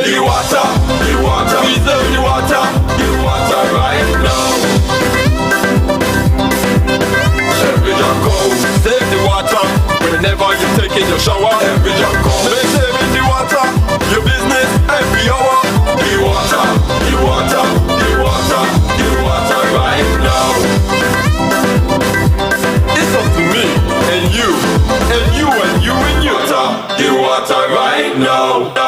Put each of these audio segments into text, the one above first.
the water, we serve the water right now. Every drop cold, save the water. Whenever you take in your shower, every drop cold. They save the water, your business every hour. The water, the water, the water, the water right now. It's up to me and you and you and you and you. The water right now.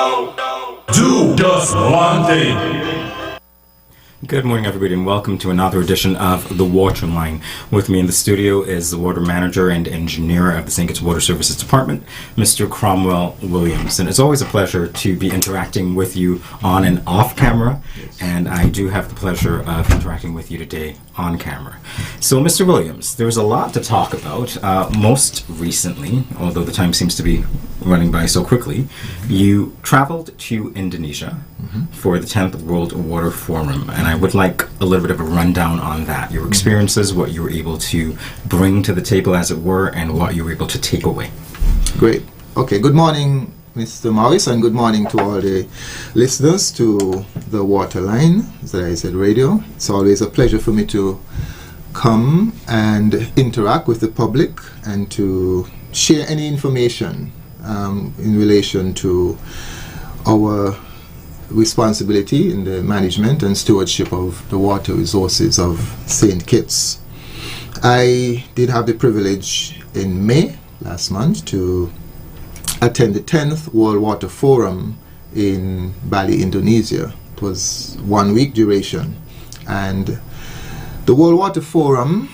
Do just one thing. Good morning, everybody, and welcome to another edition of The Water Line. With me in the studio is the water manager and engineer of the St. Kitts Water Services Department, Mr. Cromwell Williams. And it's always a pleasure to be interacting with you on and off camera, and I do have the pleasure of interacting with you today on camera. So, Mr. Williams, there's a lot to talk about. Most recently, although the time seems to be running by so quickly, you traveled to Indonesia for the 10th World Water Forum, and I would like a little bit of a rundown on that, your experiences, what you were able to bring to the table, as it were, and what you were able to take away. Great. Okay, good morning, Mr. Morris, and good morning to all the listeners to the Water Line, as I said, radio. It's always a pleasure for me to come and interact with the public and to share any information in relation to our responsibility in the management and stewardship of the water resources of St. Kitts. I did have the privilege in May last month to attend the 10th World Water Forum in Bali, Indonesia. It was 1 week duration, and the World Water Forum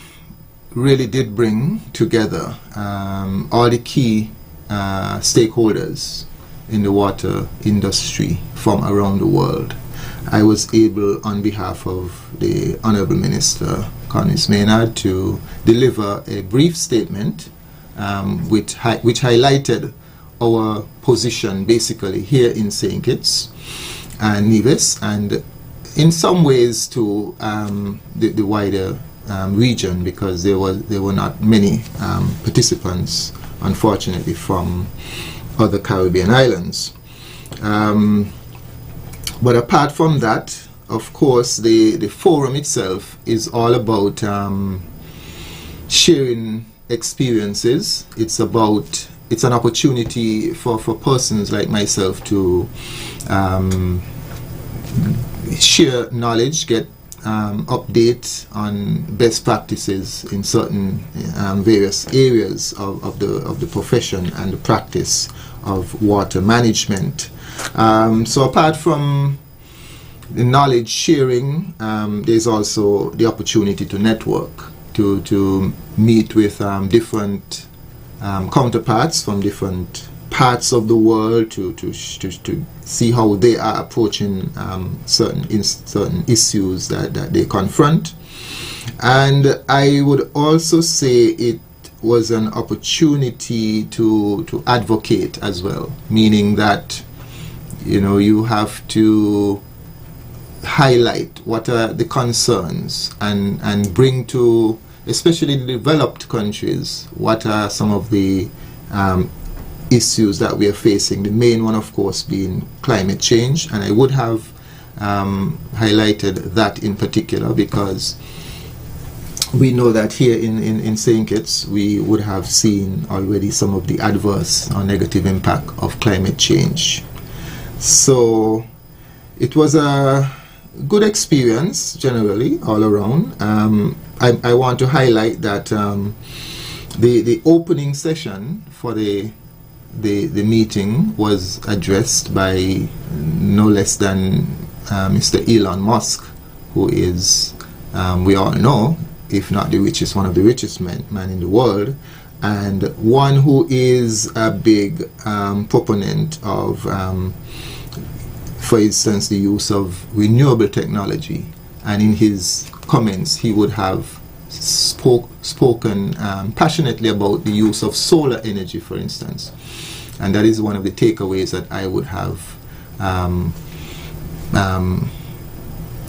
really did bring together all the key stakeholders in the water industry from around the world. I was able, on behalf of the Honorable Minister Connis Maynard, to deliver a brief statement which highlighted our position basically here in St. Kitts and Nevis, and in some ways to the wider region, because there were not many participants, unfortunately, from other Caribbean islands. But apart from that, of course, the forum itself is all about sharing experiences. It's an opportunity for persons like myself to share knowledge, get updates on best practices in certain various areas of the profession and the practice of water management. So apart from the knowledge sharing, there's also the opportunity to network, to meet with different counterparts from different parts of the world, to see how they are approaching certain issues that they confront. And I would also say it was an opportunity to advocate as well, meaning that you have to highlight what are the concerns and bring to, especially the developed countries, what are some of the issues that we are facing. The main one, of course, being climate change, and I would have highlighted that in particular because we know that here in St. Kitts we would have seen already some of the adverse or negative impact of climate change. So it was a good experience generally all around. I want to highlight that the opening session for the meeting was addressed by no less than Mr. Elon Musk, who is, we all know, if not the richest, one of the richest man in the world, and one who is a big proponent of, for instance, the use of renewable technology. And in his comments, he would have spoken passionately about the use of solar energy, for instance. And that is one of the takeaways that I would have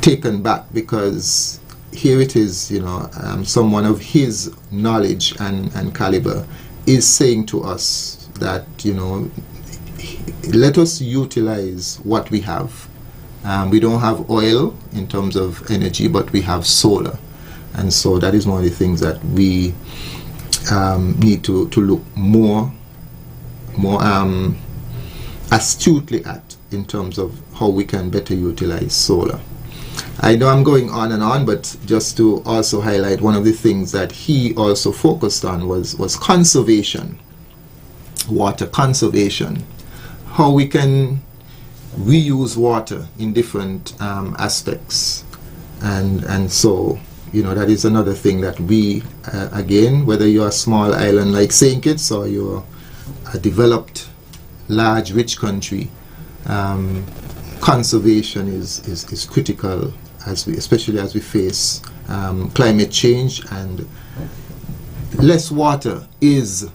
taken back, because here it is, someone of his knowledge and caliber is saying to us that, let us utilize what we have. We don't have oil in terms of energy, but we have solar. And so that is one of the things that we need to look more astutely at in terms of how we can better utilize solar. I know I'm going on and on, but just to also highlight, one of the things that he also focused on was conservation, water conservation, how we can reuse water in different aspects, and so that is another thing that we again, whether you're a small island like St. Kitts or you're a developed, large, rich country, conservation is critical, especially as we face climate change, and less water is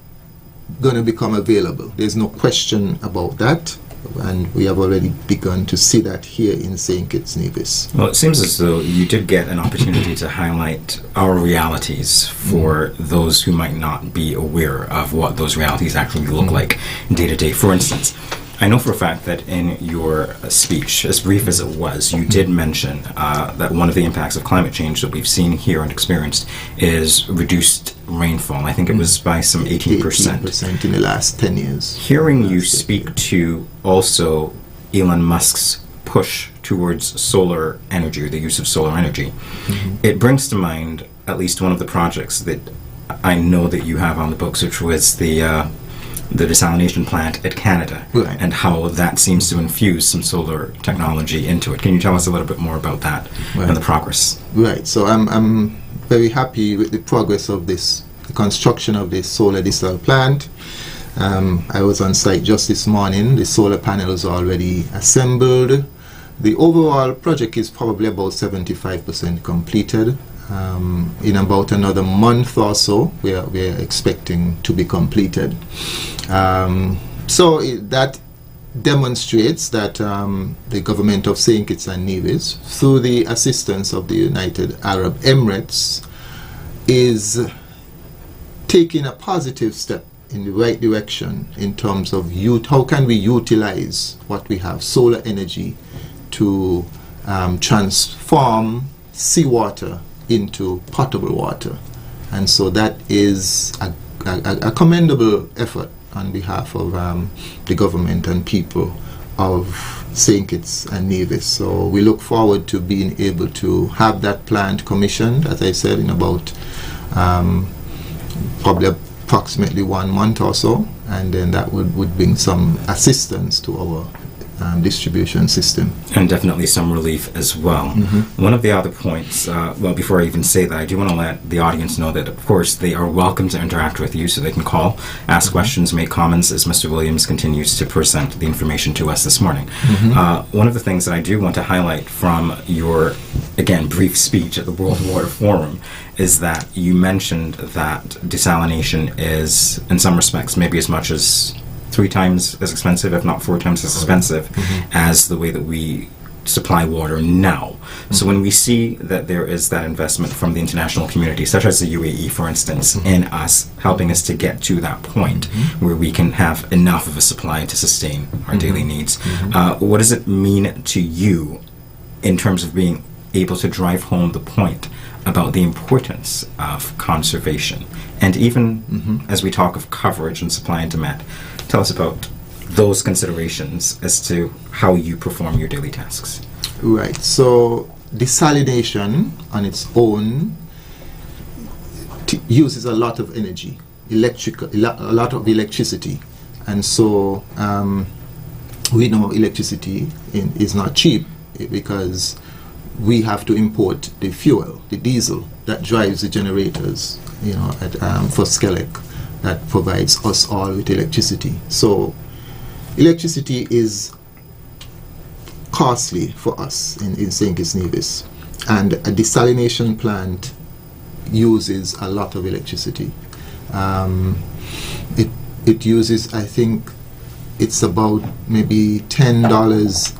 going to become available. There's no question about that, and we have already begun to see that here in St. Kitts Nevis. Well, it seems as though you did get an opportunity to highlight our realities for those who might not be aware of what those realities actually look like day to day. For instance, I know for a fact that in your speech, as brief as it was, you did mention that one of the impacts of climate change that we've seen here and experienced is reduced rainfall. I think it was by some 18%. 18% in the last 10 years. Hearing you speak to also Elon Musk's push towards solar energy, or the use of solar energy, it brings to mind at least one of the projects that I know that you have on the books, which was the desalination plant at Canada, right, and how that seems to infuse some solar technology into it. Can you tell us a little bit more about that and the progress? Right. So I'm very happy with the progress of the construction of this solar desal plant. I was on site just this morning. The solar panels are already assembled. The overall project is probably about 75% completed. In about another month or so, we're expecting to be completed. So that demonstrates that the government of St. Kitts and Nevis, through the assistance of the United Arab Emirates, is taking a positive step in the right direction in terms of how can we utilize what we have, solar energy, to transform seawater into potable water. And so that is a commendable effort on behalf of the government and people of St. Kitts and Nevis. So we look forward to being able to have that plant commissioned, as I said, in about probably approximately 1 month or so, and then that would bring some assistance to our distribution system. And definitely some relief as well. One of the other points, well, before I even say that, I do want to let the audience know that, of course, they are welcome to interact with you, so they can call, ask questions, make comments as Mr. Williams continues to present the information to us this morning. One of the things that I do want to highlight from your, again, brief speech at the World Water Forum is that you mentioned that desalination is, in some respects, maybe as much as 3 times as expensive, if not 4 times as expensive, as the way that we supply water now. So when we see that there is that investment from the international community, such as the UAE, for instance, in us, helping us to get to that point where we can have enough of a supply to sustain our daily needs, what does it mean to you in terms of being able to drive home the point about the importance of conservation? And even as we talk of coverage and supply and demand, tell us about those considerations as to how you perform your daily tasks. Right. So desalination on its own uses a lot of energy, a lot of electricity, and so we know electricity is not cheap, because we have to import the fuel, the diesel that drives the generators, for Skelec, that provides us all with electricity. So electricity is costly for us in St. Kitts Nevis, and a desalination plant uses a lot of electricity. It uses, I think it's about maybe $10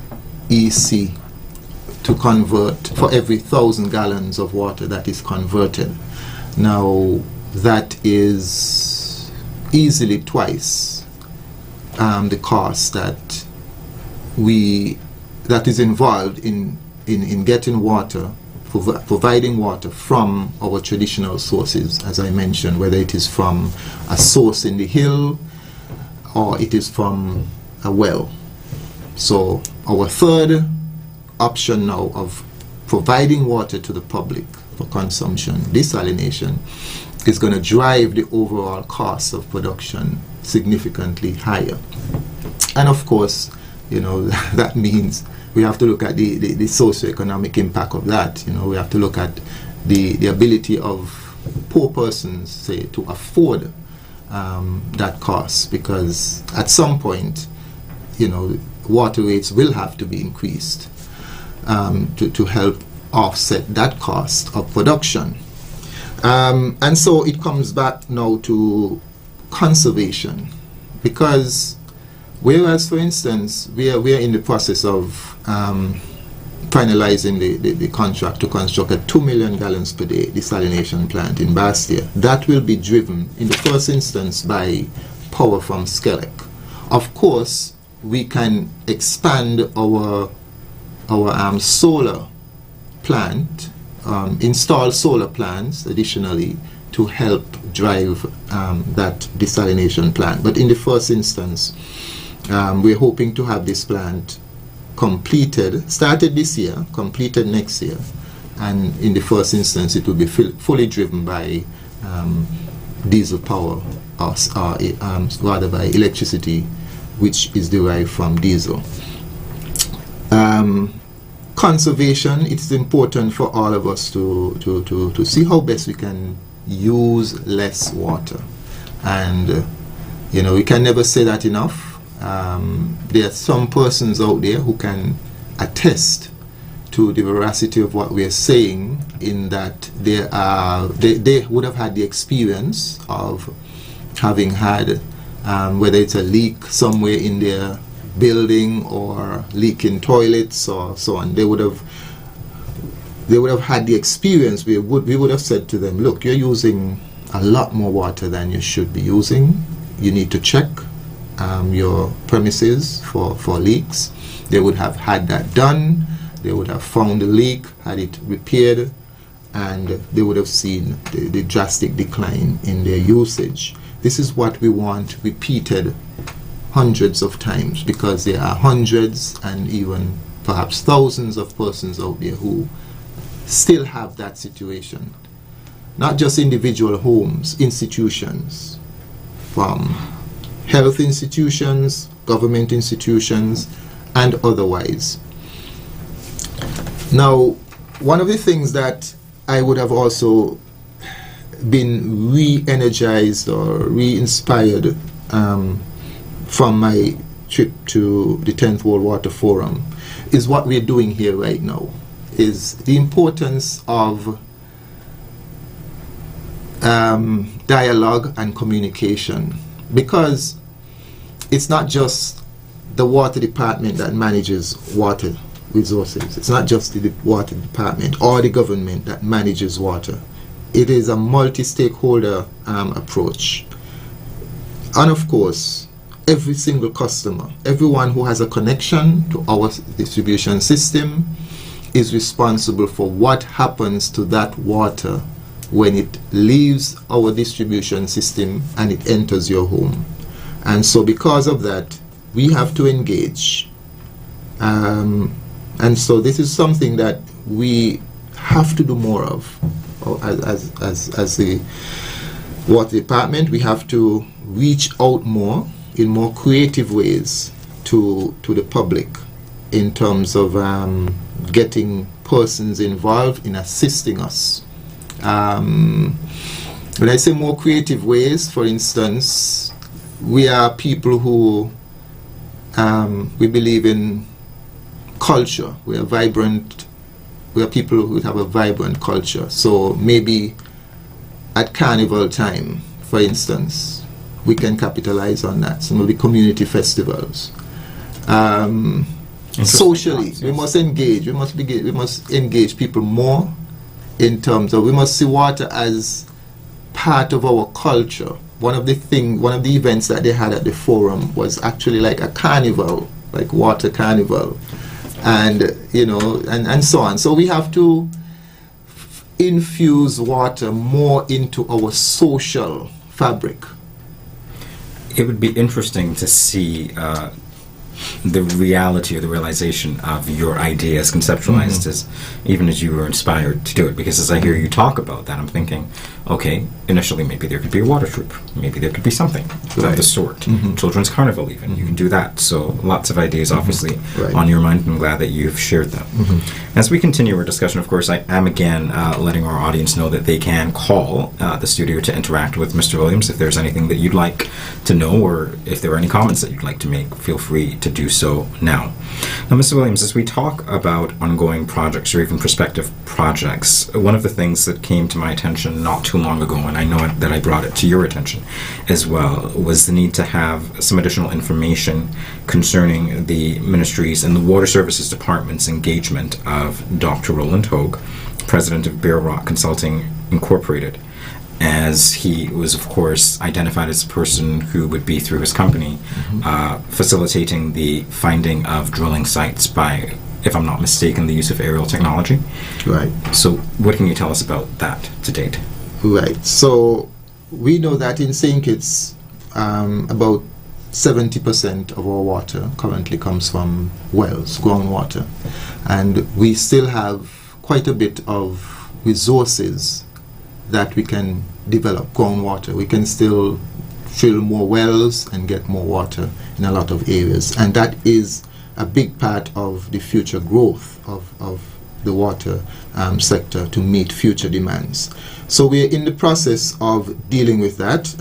EC to convert for every 1,000 gallons of water that is converted. Now that is easily twice the cost that is involved in getting water, providing water from our traditional sources, as I mentioned, whether it is from a source in the hill or it is from a well. So our third option now of providing water to the public for consumption, desalination, is going to drive the overall cost of production significantly higher. And of course, that means we have to look at the socioeconomic impact of that. We have to look at the ability of poor persons, say, to afford that cost, because at some point, water rates will have to be increased to help offset that cost of production. And so it comes back now to conservation, because whereas, for instance, we are in the process of finalizing the contract to construct a 2 million gallons per day desalination plant in Bastia, that will be driven in the first instance by power from Skelec. Of course, we can expand our solar plant, install solar plants additionally to help drive that desalination plant. But in the first instance, we're hoping to have this plant completed, started this year, completed next year, and in the first instance it will be fully driven by diesel power, or rather by electricity which is derived from diesel. Conservation, it's important for all of us to see how best we can use less water, and we can never say that enough. There are some persons out there who can attest to the veracity of what we are saying, in that they would have had the experience of having had whether it's a leak somewhere in their building or leaking toilets or so on. They would have had the experience. We would have said to them, look, you're using a lot more water than you should be using. You need to check your premises for leaks. They would have had that done. They would have found the leak, had it repaired, and they would have seen the drastic decline in their usage. This is what we want repeated hundreds of times, because there are hundreds and even perhaps thousands of persons out there who still have that situation. Not just individual homes, institutions, from health institutions, government institutions, and otherwise. Now, one of the things that I would have also been re-energized or re-inspired from my trip to the 10th World Water Forum is what we're doing here right now, is the importance of dialogue and communication, because it's not just the water department that manages water resources. It's not just the water department or the government that manages water. It is a multi-stakeholder approach. And of course, every single customer, everyone who has a connection to our distribution system, is responsible for what happens to that water when it leaves our distribution system and it enters your home. And so because of that, we have to engage. And so this is something that we have to do more of. As the water department, we have to reach out more in more creative ways to the public in terms of getting persons involved in assisting us. When I say more creative ways, for instance, we are people who we believe in culture. We are vibrant. We are people who have a vibrant culture. So maybe at carnival time, for instance, we can capitalize on that. So maybe community festivals. Socially, we must engage. We must engage people more in terms of, we must see water as part of our culture one of the events that they had at the forum was actually like a carnival, like water carnival, and and so on. So we have to infuse water more into our social fabric. It would be interesting to see the reality or the realization of your ideas conceptualized as even as you were inspired to do it, because as I hear you talk about that, I'm thinking, okay, initially maybe there could be a water troop, maybe there could be something of the sort, children's carnival even, you can do that. So lots of ideas obviously on your mind, and I'm glad that you've shared them. As we continue our discussion, of course, I am again letting our audience know that they can call the studio to interact with Mr. Williams. If there's anything that you'd like to know, or if there are any comments that you'd like to make, feel free to do so now. Now, Mr. Williams, as we talk about ongoing projects or even prospective projects, one of the things that came to my attention not too long ago, and I know that I brought it to your attention as well, was the need to have some additional information concerning the ministry's and the Water Services Department's engagement of Dr. Roland Hogue, president of Bear Rock Consulting Incorporated, as he was, of course, identified as a person who would be, through his company, facilitating the finding of drilling sites by, if I'm not mistaken, the use of aerial technology. Right. So what can you tell us about that to date? Right. So we know that in St. Kitts, about 70% of our water currently comes from wells, groundwater. And we still have quite a bit of resources that we can develop groundwater. We can still drill more wells and get more water in a lot of areas. And that is a big part of the future growth of the water sector to meet future demands. So we're in the process of dealing with that.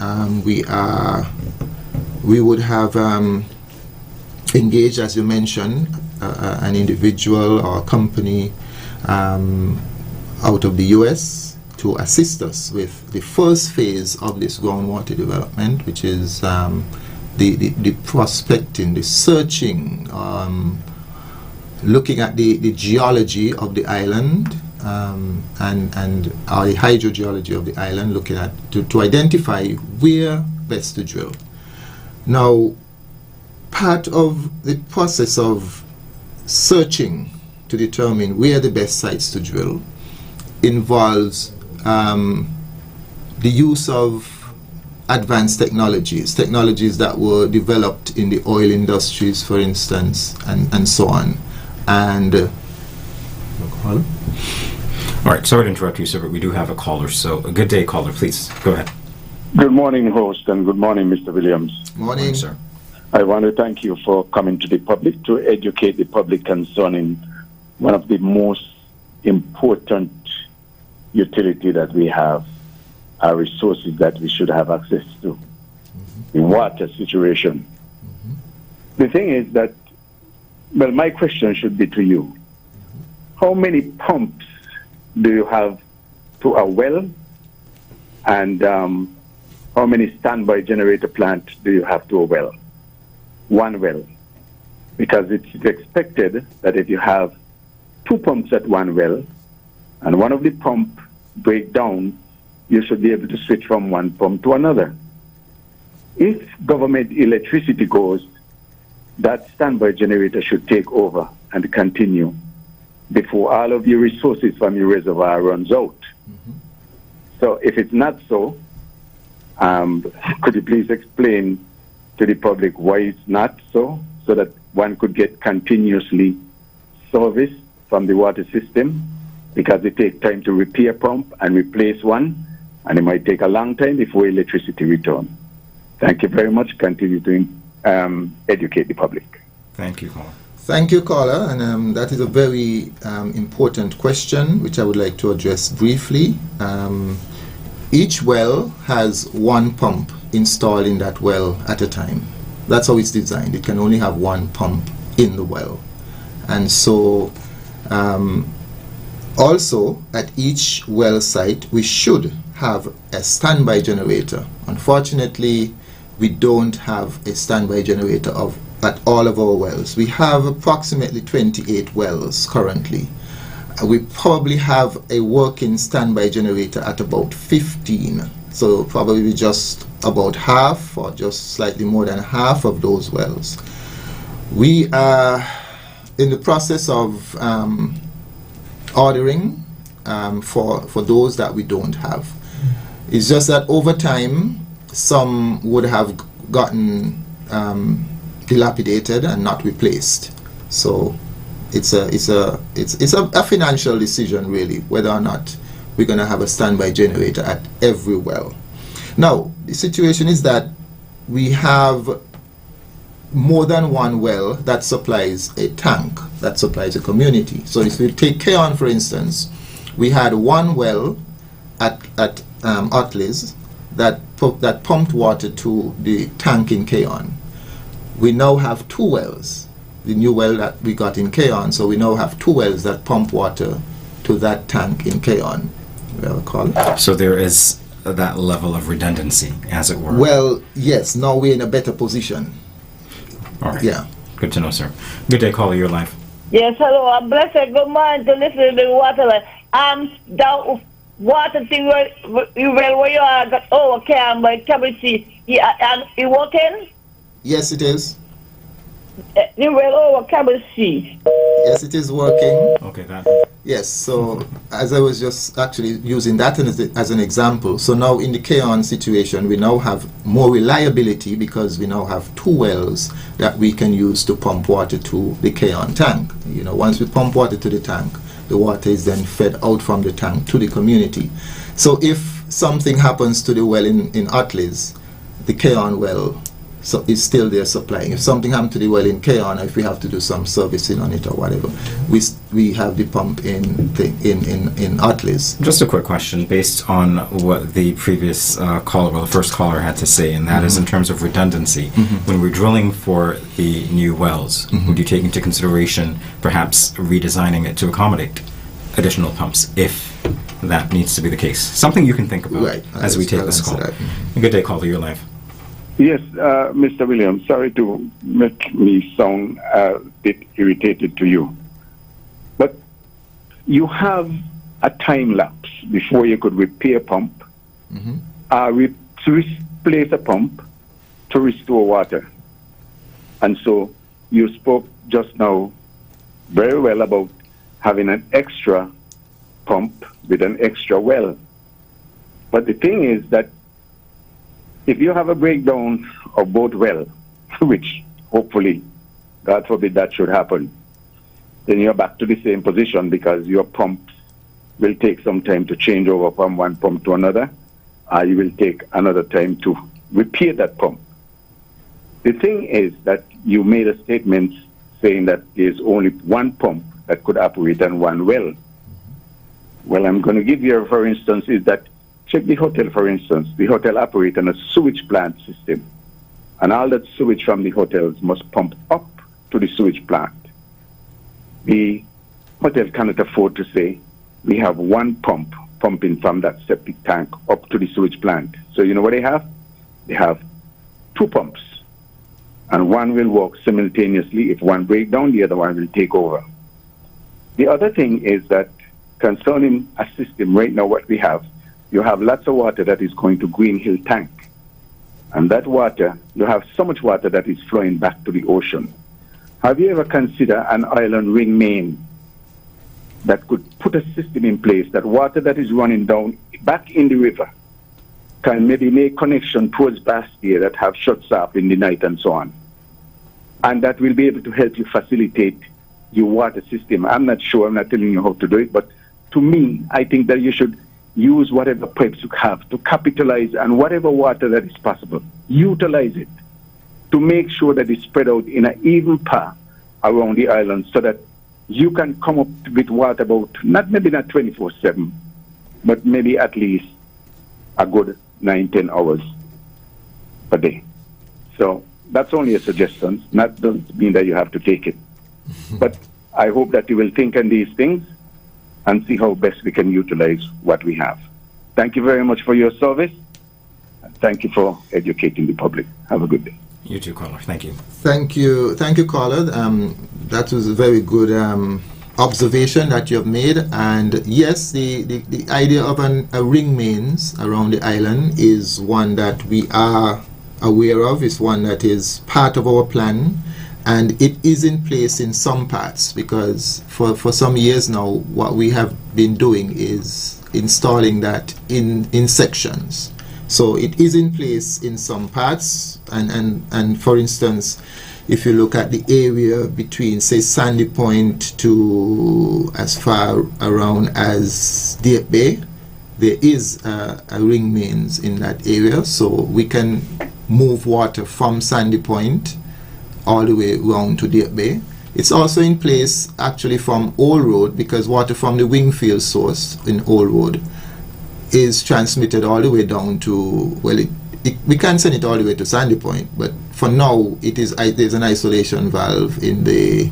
We would have engaged, as you mentioned, an individual or a company out of the US to assist us with the first phase of this groundwater development, which is the prospecting, the searching, looking at the geology of the island and the hydrogeology of the island, looking at to identify where best to drill. Now, part of the process of searching to determine where the best sites to drill involves the use of advanced technologies that were developed in the oil industries, for instance, and so on. And all right, sorry to interrupt you, sir, but we do have a caller. So a good day, caller. Please go ahead. Good morning, host, and good morning, Mr. Williams. Morning, sir. I want to thank you for coming to the public to educate the public concerning one of the most important utility that we have, our resources that we should have access to, the water situation. The thing is that, well, my question should be to you. How many pumps do you have to a well, and how many standby generator plant do you have to a well? One well. Because it's expected that if you have 2 pumps at one well, and one of the pump break down, you should be able to switch from one pump to another. If government electricity goes, that standby generator should take over and continue before all of your resources from your reservoir runs out. So if it's not so, could you please explain to the public why it's not so that one could get continuously service from the water system? Because it takes time to repair pump and replace one, and it might take a long time before electricity returns. Thank you very much. Continue to educate the public. Thank you, caller. Thank you, caller, and that is a very important question, which I would like to address briefly. Each well has one pump installed in that well at a time. That's how it's designed. It can only have one pump in the well. And so, also, at each well site, we should have a standby generator. Unfortunately, we don't have a standby generator at all of our wells. We have approximately 28 wells currently. We probably have a working standby generator at about 15. So probably just about half or just slightly more than half of those wells. We are in the process of ordering for those that we don't have. It's just that over time, some would have gotten dilapidated and not replaced. So it's a financial decision really, whether or not we're going to have a standby generator at every well. Now, the situation is that we have more than one well that supplies a tank, that supplies a community. So if we take Keon, for instance, we had one well at Otleys that pumped water to the tank in Keon. We now have two wells, the new well that we got in Keon, so we now have two wells that pump water to that tank in Keon. So there is that level of redundancy, as it were. Well, yes, now we're in a better position. All right. Yeah. Good to know, sir. Good day, caller. Your life. Yes, hello. I'm blessed. Good morning to listen to the water line. The water thing where you are got over Campbell, and you working? Yes, it is. You well over Campbell Sea. Yes, it is working. Okay, that. Yes, so as I was just actually using that as an example, so now in the Keon situation, we now have more reliability because we now have two wells that we can use to pump water to the Keon tank. You know, once we pump water to the tank, the water is then fed out from the tank to the community. So if something happens to the well in Otleys, the Keon well is still there supplying. If something happened to the well in Keon, if we have to do some servicing on it or whatever, we have the pump in Otleys. Just a quick question based on what the previous caller, well, the first caller had to say, and that is in terms of redundancy. When we're drilling for the new wells, would you take into consideration perhaps redesigning it to accommodate additional pumps if that needs to be the case? Something you can think about as we take this call. Good day, caller. Your life. Yes, Mr. Williams, sorry to make me sound a bit irritated to you, but you have a time lapse before you could repair a pump, replace a pump to restore water. And so you spoke just now very well about having an extra pump with an extra well. But the thing is that if you have a breakdown of both wells, which hopefully, God forbid, that should happen, then you're back to the same position because your pumps will take some time to change over from one pump to another, or you will take another time to repair that pump. The thing is that you made a statement saying that there's only one pump that could operate on one well. Well, I'm going to give you, for instance, is that check the hotel, for instance. The hotel operates on a sewage plant system, and all that sewage from the hotels must pump up to the sewage plant. The hotel cannot afford to say, we have one pump pumping from that septic tank up to the sewage plant. So you know what they have? They have two pumps, and one will work simultaneously. If one breaks down, the other one will take over. The other thing is that concerning a system right now, what we have, you have lots of water that is going to Green Hill tank. And that water, you have so much water that is flowing back to the ocean. Have you ever considered an island ring main that could put a system in place that water that is running down back in the river can maybe make connection towards Bastia that have shuts off in the night and so on? And that will be able to help you facilitate your water system. I'm not sure, I'm not telling you how to do it, but to me, I think that you should use whatever pipes you have to capitalize on whatever water that is possible. Utilize it to make sure that it's spread out in an even path around the island so that you can come up with water about, maybe not 24/7, but maybe at least a good 9-10 hours per day. So that's only a suggestion. That doesn't mean that you have to take it. But I hope that you will think on these things and see how best we can utilize what we have. Thank you very much for your service. Thank you for educating the public. Have a good day. You too, caller. Thank you. Thank you, caller. That was a very good observation that you have made, and yes, the idea of a ring mains around the island is one that we are aware of. It's one that is part of our plan, and it is in place in some parts, because for some years now what we have been doing is installing that in sections. So it is in place in some parts, and for instance, if you look at the area between, say, Sandy Point to as far around as Deep Bay, there is a ring mains in that area, so we can move water from Sandy Point all the way around to Deep Bay. It's also in place actually from Old Road, because water from the Wingfield source in Old Road is transmitted all the way down to, well, we can't send it all the way to Sandy Point, but for now there's an isolation valve in the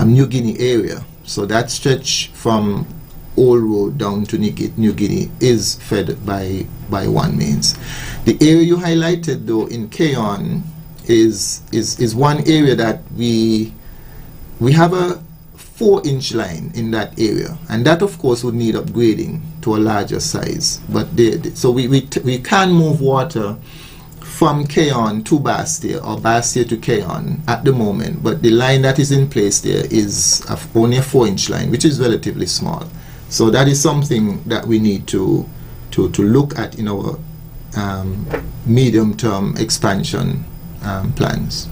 New Guinea area. So that stretch from Old Road down to New Guinea is fed by one mains. The area you highlighted though in Keyon is one area that we have a 4-inch line in that area, and that of course would need upgrading to a larger size. But so we can move water from Keyon to Bastia or Bastia to Keyon at the moment, but the line that is in place there is only a 4-inch line, which is relatively small. So that is something that we need to look at in our medium-term expansion plans.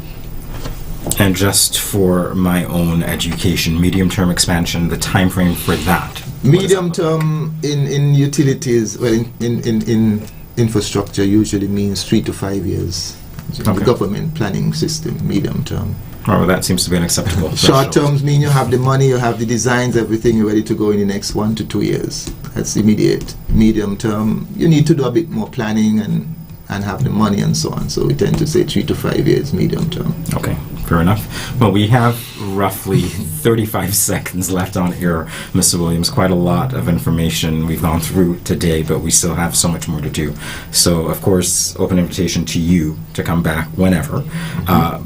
And just for my own education, medium-term expansion, the time frame for that? Medium-term in utilities, well, in infrastructure usually means 3 to 5 years. Okay. The government planning system, medium-term. Oh, that seems to be an acceptable Short threshold. terms mean you have the money, you have the designs, everything, you're ready to go in the next 1 to 2 years. That's immediate. Medium term, you need to do a bit more planning and have the money and so on. So we tend to say 3 to 5 years, medium term. Okay, fair enough. Well, we have roughly 35 seconds left on air, Mr. Williams. Quite a lot of information we've gone through today, but we still have so much more to do. So, of course, open invitation to you to come back whenever.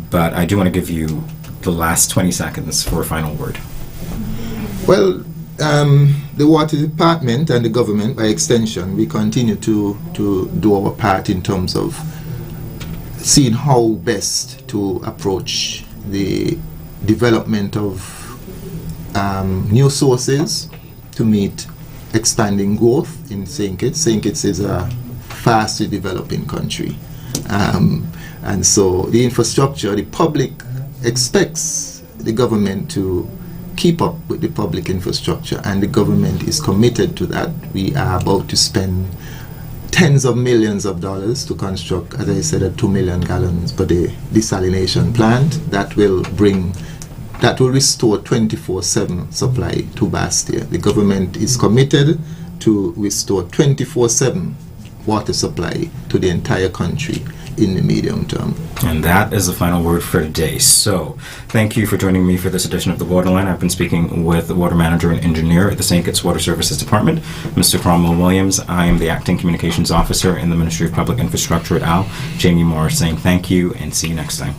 But I do want to give you the last 20 seconds for a final word. Well, the Water Department and the government, by extension, we continue to do our part in terms of seeing how best to approach the development of new sources to meet expanding growth in St. Kitts. St. Kitts is a fastly developing country. And so the infrastructure, the public expects the government to keep up with the public infrastructure, and the government is committed to that. We are about to spend tens of millions of dollars to construct, as I said, a 2 million gallons per day desalination plant that will restore 24/7 supply to Bastia. The government is committed to restore 24/7 water supply to the entire country in the medium term. And that is the final word for today. So, thank you for joining me for this edition of The Waterline. I've been speaking with the Water Manager and Engineer at the St. Kitts Water Services Department, Mr. Cromwell Williams. I am the Acting Communications Officer in the Ministry of Public Infrastructure at AL, Jamie Morris, saying thank you and see you next time.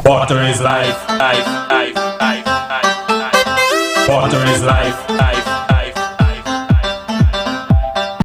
Water is life, life, life, life, life, life. Water is life.